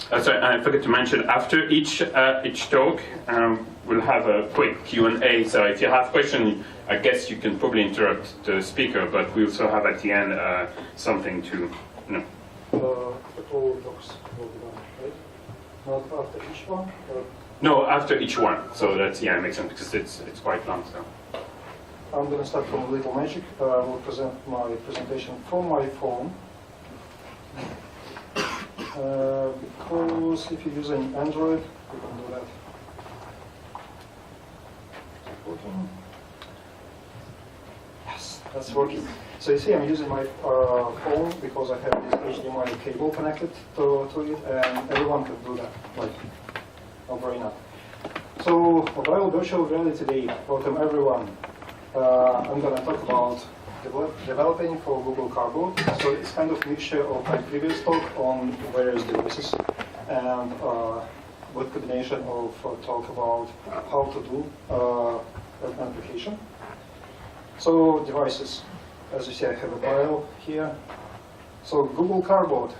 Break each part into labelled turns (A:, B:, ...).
A: Sorry, I forgot to mention, after each talk, we'll have a quick Q&A. So if you have questions, I guess you can probably interrupt the speaker, but we also have at the end something to,
B: all talks will be done, right? Not after each one?
A: No, after each one. So that's, yeah, it makes sense because it's quite long. So
B: I'm going to start from a little magic. I will present my presentation from my phone. Because if you're using Android, you can do that. Working. Yes, that's working. So you see, I'm using my phone because I have this HDMI cable connected to it, and everyone can do that, like no brainer. So mobile virtual reality today. Welcome everyone. I'm going to talk about developing for Google Cardboard. So it's kind of mixture of my previous talk on various devices and with combination of talk about how to do an application. So devices, as you see, I have a bio here. So Google Cardboard,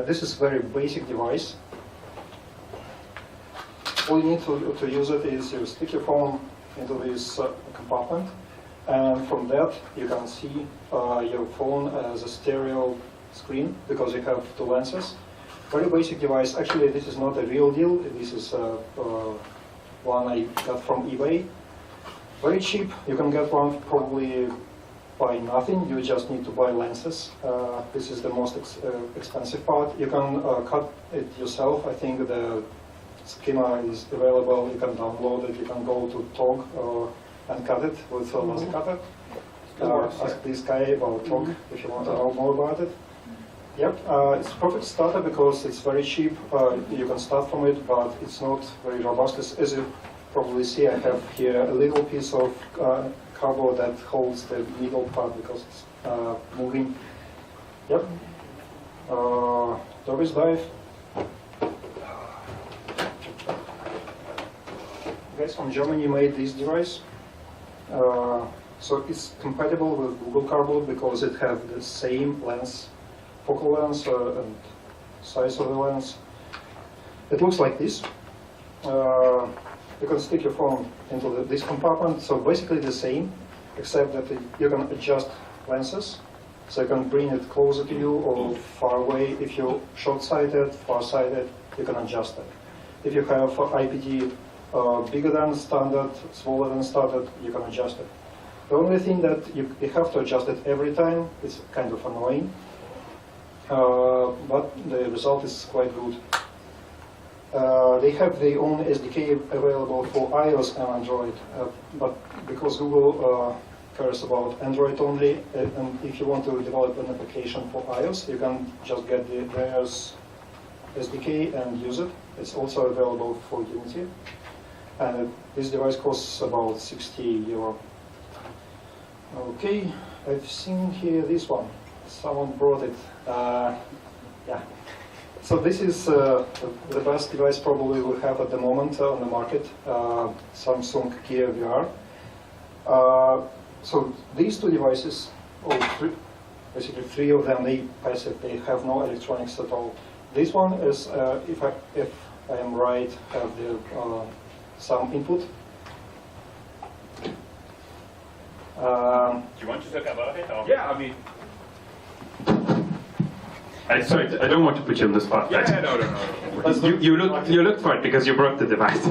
B: this is a very basic device. All you need to use it is you stick your phone into this compartment. And from that, you can see your phone as a stereo screen because you have two lenses. Very basic device. Actually, this is not a real deal. This is one I got from eBay. Very cheap. You can get one probably by nothing. You just need to buy lenses. This is the most expensive part. You can cut it yourself. I think the schema is available. You can download it. You can go to TOG and cut it with a laser cutter. Ask this guy about TOG if you want to know more about it. Yep, it's a perfect starter because it's very cheap. You can start from it, but it's not very robust. As you probably see, I have here a little piece of cardboard that holds the middle part because it's moving. Yep. Doris dive. Guys from Germany made this device. So it's compatible with Google Cardboard because it has the same lens, focal length and size of the lens. It looks like this. You can stick your phone into this compartment, so basically the same, except that you can adjust lenses. So you can bring it closer to you or far away. If you're short-sighted, far-sighted, you can adjust it. If you have IPD bigger than standard, smaller than standard, you can adjust it. The only thing that you have to adjust it every time is kind of annoying, but the result is quite good. They have their own SDK available for iOS and Android, but because Google cares about Android only, and if you want to develop an application for iOS, you can just get theirs SDK and use it. It's also available for Unity. And this device costs about 60 euro. Okay, I've seen here this one. Someone brought it. Yeah. So this is the best device probably we have at the moment on the market, Samsung Gear VR. So these two devices, basically three of them, they passive. They have no electronics at all. This one is, if I am right, have the some input.
A: Do you want to talk about it? Or?
C: Yeah, I mean.
A: Sorry, I don't want to put you on the spot.
C: Yeah, no.
A: You looked for it because you brought the device.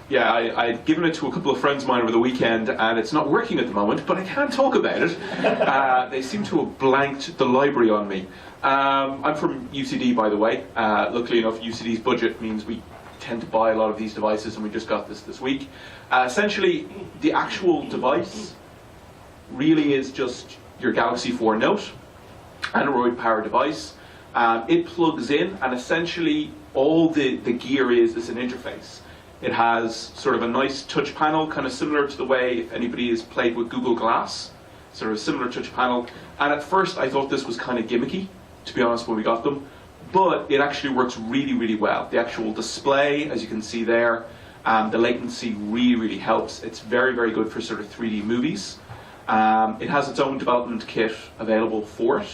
C: Yeah, I'd given it to a couple of friends of mine over the weekend, and it's not working at the moment, but I can't talk about it. They seem to have blanked the library on me. I'm from UCD, by the way. Luckily enough, UCD's budget means we tend to buy a lot of these devices, and we just got this week. Essentially, the actual device really is just your Galaxy 4 Note, Android-powered device. It plugs in, and essentially all the gear is an interface. It has sort of a nice touch panel, kind of similar to the way, if anybody has played with Google Glass, sort of a similar touch panel. And at first I thought this was kind of gimmicky, to be honest, when we got them. But it actually works really, really well. The actual display, as you can see there, the latency really helps. It's very, very good for sort of 3D movies. It has its own development kit available for it.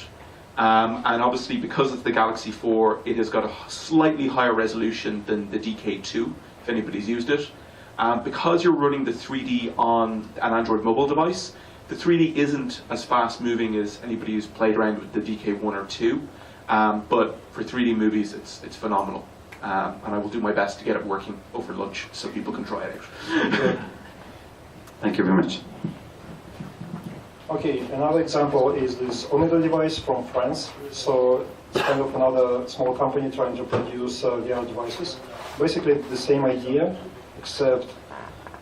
C: And obviously, because it's the Galaxy 4, it has got a slightly higher resolution than the DK2, if anybody's used it. Because you're running the 3D on an Android mobile device, the 3D isn't as fast moving as anybody who's played around with the DK1 or 2. But for 3D movies, it's phenomenal. And I will do my best to get it working over lunch so people can try it out.
A: Thank you very much.
B: Okay, another example is this Omido device from France. So it's kind of another small company trying to produce VR devices. Basically the same idea, except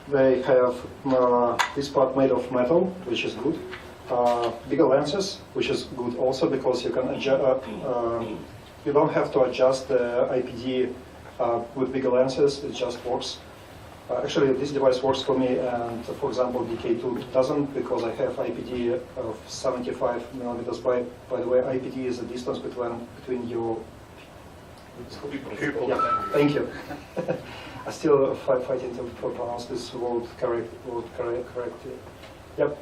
B: they have this part made of metal, which is good. Bigger lenses, which is good also because you can adjust, you don't have to adjust the IPD with bigger lenses, it just works. Actually, this device works for me, and for example, DK2 doesn't because I have IPD of 75 millimeters. By the way, IPD is the distance between your. Yeah, thank you. I still fighting to pronounce this word correctly. Yep,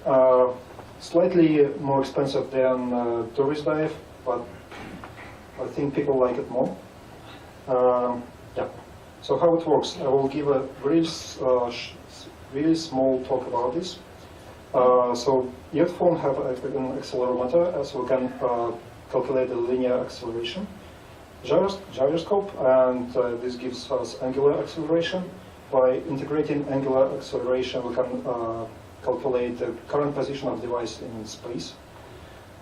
B: slightly more expensive than tourist dive, but I think people like it more. Yeah. So how it works? I will give a really small talk about this. So earphone have an accelerometer, so we can calculate the linear acceleration. Gyroscope, and this gives us angular acceleration. By integrating angular acceleration, we can calculate the current position of device in space.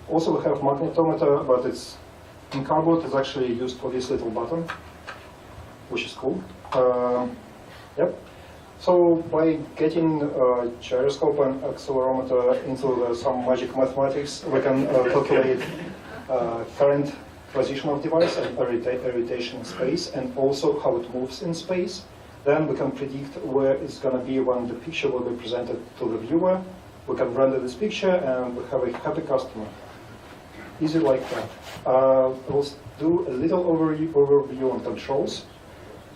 B: Also, we have magnetometer, but it's in cardboard. It's actually used for this little button, which is cool. Yep. So by getting gyroscope and accelerometer into some magic mathematics, we can calculate current position of device and rotation in space, and also how it moves in space. Then we can predict where it's going to be when the picture will be presented to the viewer. We can render this picture, and we have a happy customer. Easy like that. We'll do a little overview on controls.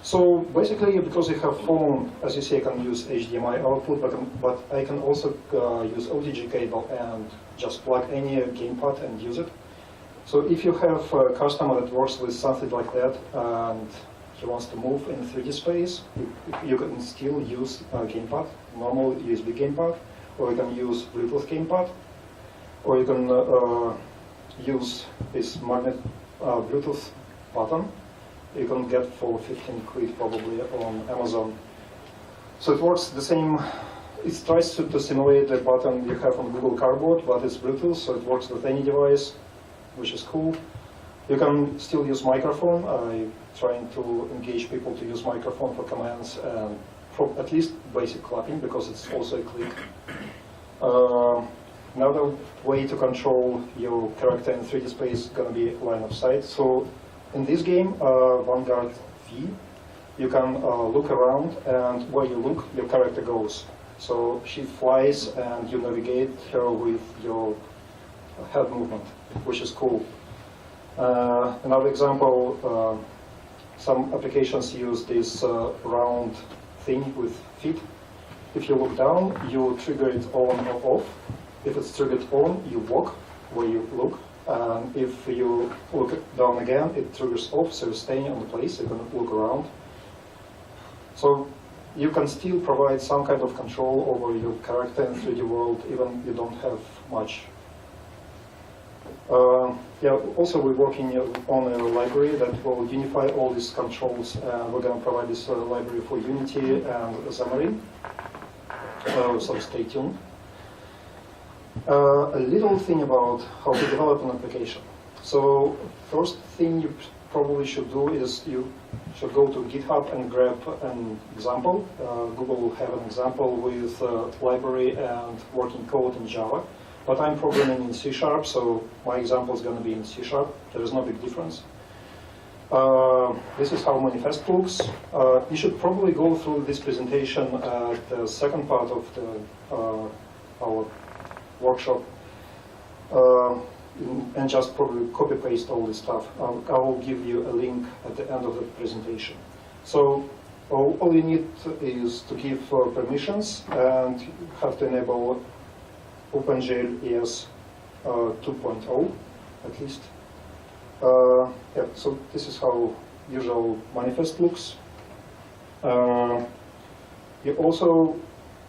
B: So basically, because you have phone, as you see, I can use HDMI output, but I can also use OTG cable and just plug any gamepad and use it. So if you have a customer that works with something like that and he wants to move in 3D space, you can still use a gamepad, normal USB gamepad, or you can use Bluetooth gamepad, or you can use this magnet Bluetooth button. You can get for 15 quid probably on Amazon. So it works the same. It tries to simulate the button you have on Google Cardboard, but it's Bluetooth, so it works with any device, which is cool. You can still use microphone. I'm trying to engage people to use microphone for commands and at least basic clapping, because it's also a click. Another way to control your character in 3D space is going to be line of sight. So in this game, Vanguard V, you can look around, and where you look, your character goes. So she flies, and you navigate her with your head movement, which is cool. Another example, some applications use this round thing with feet. If you look down, you trigger it on or off. If it's triggered on, you walk where you look. If you look down again, it triggers off, so you're staying on the place, you can look around. So you can still provide some kind of control over your character in 3D world, even you don't have much. Yeah, also we're working on a library that will unify all these controls. We're going to provide this library for Unity and Xamarin, so stay tuned. A little thing about how to develop an application. So first thing you probably should do is you should go to GitHub and grab an example. Google will have an example with library and working code in Java. But I'm programming in C#, so my example is going to be in C#. There is no big difference. This is how manifest looks. You should probably go through this presentation at the second part of our workshop and just probably copy-paste all this stuff. I will give you a link at the end of the presentation. So all you need is to give permissions, and you have to enable OpenGL ES 2.0 at least. Yeah, so this is how usual manifest looks. You also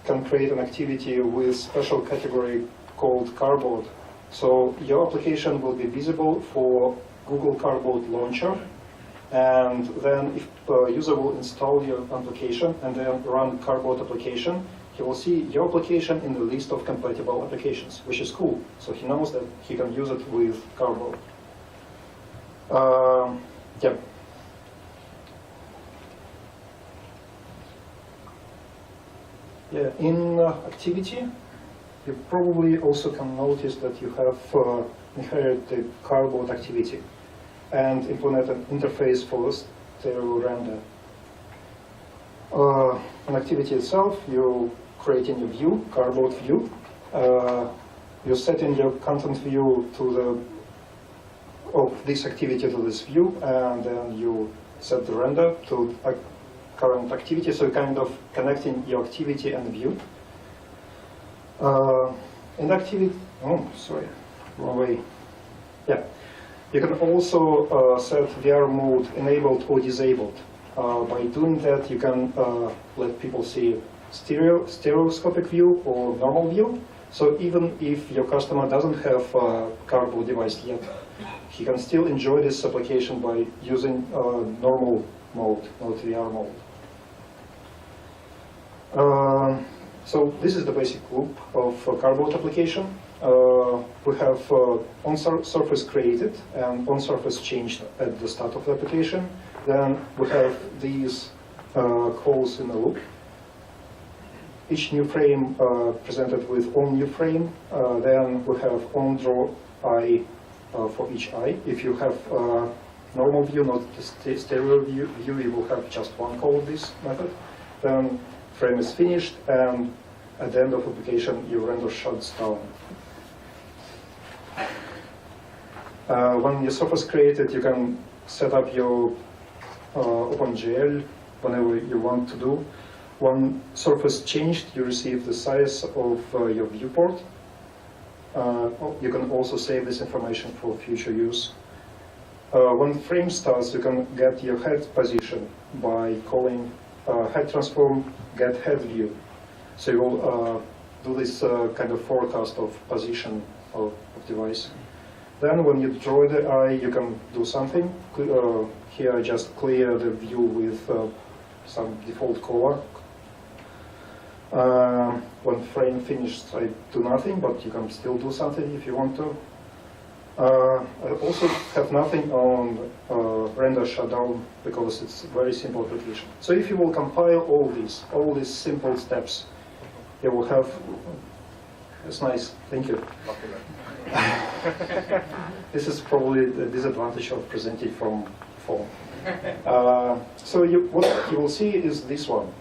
B: can create an activity with special category called Cardboard. So your application will be visible for Google Cardboard Launcher, and then if a user will install your application and then run Cardboard application, he will see your application in the list of compatible applications, which is cool. So he knows that he can use it with Cardboard. Yeah. Yeah, in activity, you probably also can notice that you have inherited the Cardboard activity and implement an interface for stereo render. An activity itself, you create in your view, Cardboard view. You set in your content view to the of this activity to this view, and then you set the render to a current activity, so kind of connecting your activity and view. In activity, oh, sorry, wrong way. Yeah, you can also set VR mode enabled or disabled. By doing that, you can let people see stereoscopic view or normal view. So even if your customer doesn't have a Cardboard device yet, he can still enjoy this application by using normal mode, not VR mode. So this is the basic loop of a Cardboard application. We have on-surface created and on-surface changed at the start of the application. Then we have these calls in a loop. Each new frame presented with on new frame. Then we have on draw eye for each eye. If you have normal view, not the stereo view, you will have just one call of this method. Then frame is finished, and at the end of application, your render shuts down. When your surface created, you can set up your OpenGL whenever you want to do. When surface changed, you receive the size of your viewport. You can also save this information for future use. When the frame starts, you can get your head position by calling head transform get head view. So you will do this kind of forecast of position of device. Then when you draw the eye, you can do something. Here I just clear the view with some default color. When frame finished, I do nothing, but you can still do something if you want to. I also have nothing on render shutdown because it's a very simple application. So if you will compile all these simple steps, you will have. It's nice. Thank you. This is probably the disadvantage of presenting from phone. So what you will see is this one.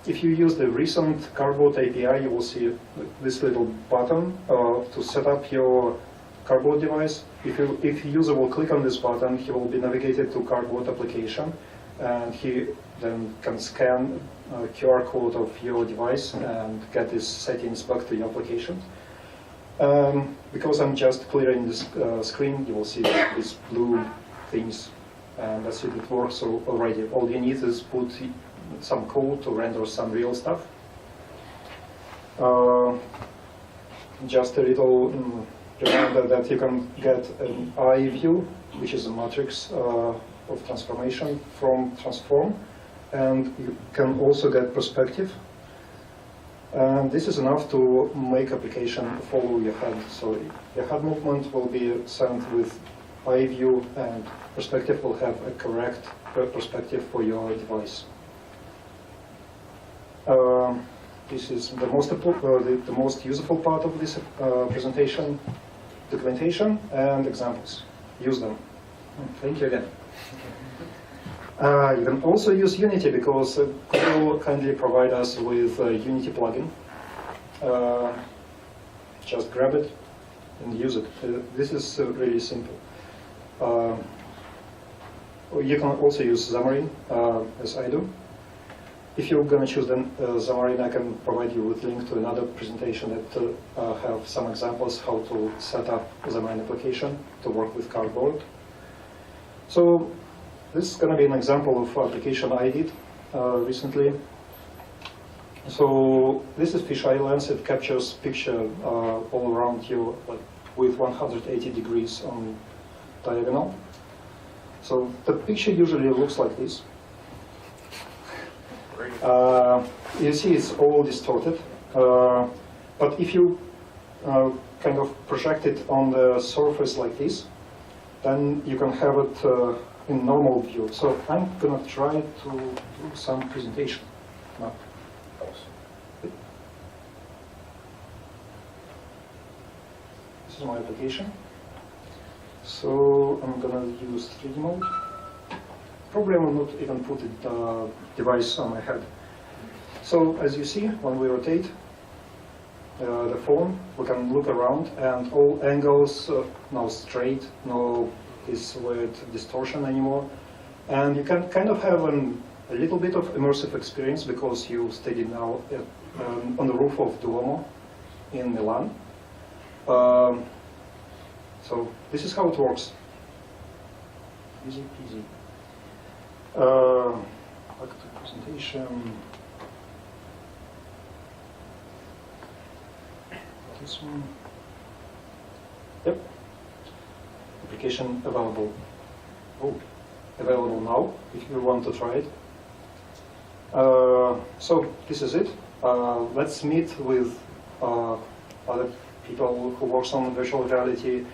B: If you use the recent Cardboard API, you will see this little button to set up your Cardboard device. If user will click on this button, he will be navigated to Cardboard application, and he then can scan a QR code of your device and get these settings back to your application. Because I'm just clearing this screen, you will see these blue things, and that's it. It works already. All you need is put some code to render some real stuff. Just a little reminder that you can get an eye view, which is a matrix of transformation from transform, and you can also get perspective. And this is enough to make application follow your head. So your head movement will be sent with eye view, and perspective will have a correct perspective for your device. This is the most useful part of this presentation: documentation and examples. Use them. Thank you again. You can also use Unity because Google kindly provide us with a Unity plugin. Just grab it and use it. This is really simple. You can also use Xamarin, as I do. If you're going to choose Xamarin, I can provide you with a link to another presentation that have some examples how to set up Xamarin application to work with Cardboard. So this is going to be an example of application I did recently. So this is fisheye lens. It captures picture all around you, like with 180 degrees on diagonal. So the picture usually looks like this. You see it's all distorted. But if you kind of project it on the surface like this, then you can have it in normal view. So I'm going to try to do some presentation now. This is my application. So I'm going to use 3D mode. Probably I will not even put the device on my head. So as you see, when we rotate the phone, we can look around, and all angles now straight, no this weird distortion anymore. And you can kind of have a little bit of immersive experience because you stayed now on the roof of Duomo in Milan. So this is how it works. Easy peasy. Back to presentation. This one. Yep. Application available. Oh, available now if you want to try it. So this is it. Let's meet with other people who works on virtual reality.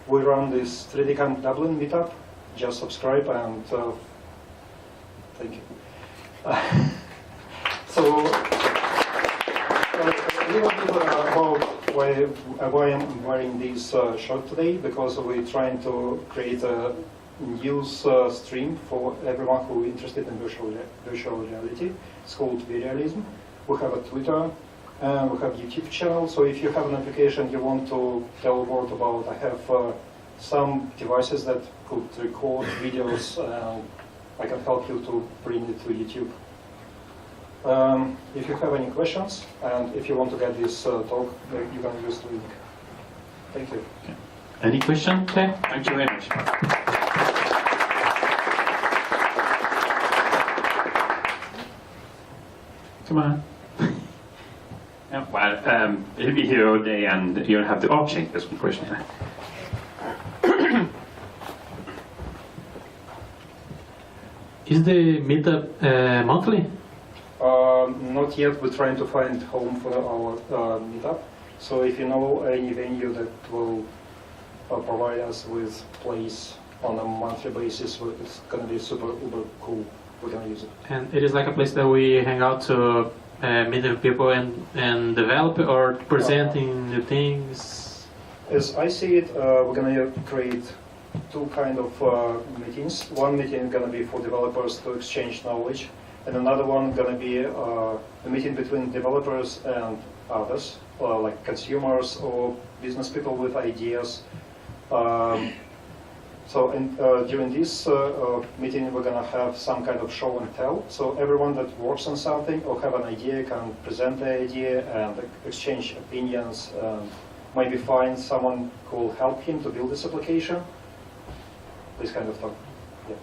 B: We run this 3D Camp Dublin meetup. Just subscribe and thank you. So a little bit about why I'm wearing this shirt today, because we're trying to create a news stream for everyone who is interested in virtual reality. It's called Virialism. We have a Twitter and we have YouTube channel. So if you have an application you want to tell the world about, I have some devices that could record videos. I can help you to bring it to YouTube. If you have any questions, and if you want to get this talk, you can use the link. Thank you.
A: Okay. Any question? Okay. Thank you very much. Come on. Yeah, well, it'll be here all day, and you'll have to. Oh, change this one question.
D: Is the meetup monthly?
B: Not yet. We're trying to find home for our meetup. So if you know any venue that will provide us with place on a monthly basis, it's going to be super uber cool. We're going to use it.
D: And it is like a place that we hang out to meet with people and develop or presenting new things?
B: As I see it, we're going to create two kind of meetings. One meeting is going to be for developers to exchange knowledge, and another one going to be a meeting between developers and others, like consumers or business people with ideas. During this meeting, we're going to have some kind of show and tell. So everyone that works on something or have an idea can present the idea and exchange opinions, and maybe find someone who will help him to build this application. This kind of stuff. Yeah.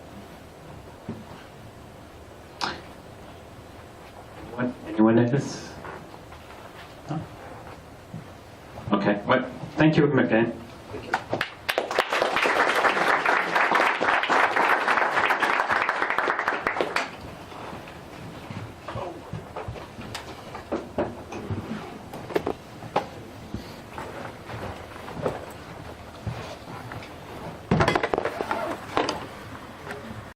A: Anyone else? No? Okay. Well, thank you again.
B: Thank you.